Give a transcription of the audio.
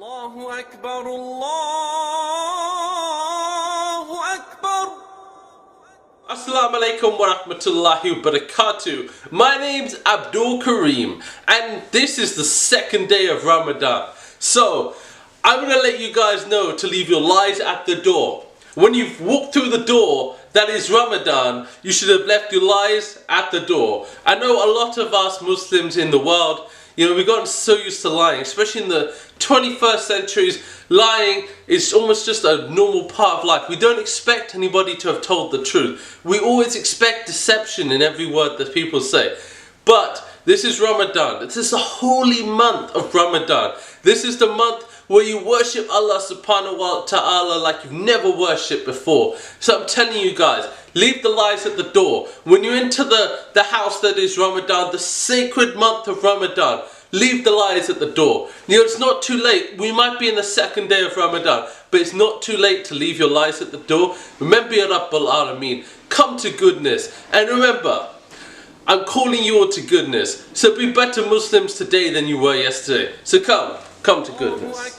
Allahu Akbar, Allahu Akbar. Assalamu alaikum wa rahmatullahi wa barakatuh. My name's Abdul Karim and this is the second day of Ramadan. So I'm going to let you guys know to leave your lies at the door. When you've walked through the door that is Ramadan, you should have left your lies at the door. I know a lot of us Muslims in the world, we've gotten so used to lying, especially in the 21st centuries. Lying is almost just a normal part of life. We don't expect anybody to have told the truth. We always expect deception in every word that people say. But this is Ramadan. This is the holy month of Ramadan. This is the month where you worship Allah subhanahu wa ta'ala like you've never worshipped before. So I'm telling you guys, leave the lies at the door. When you enter the house that is Ramadan, the sacred month of Ramadan, leave the lies at the door. It's not too late. We might be in the second day of Ramadan, but it's not too late to leave your lies at the door. Remember Ya Rabbal Alameen. Come to goodness. And remember, I'm calling you all to goodness. So be better Muslims today than you were yesterday. So come to goodness.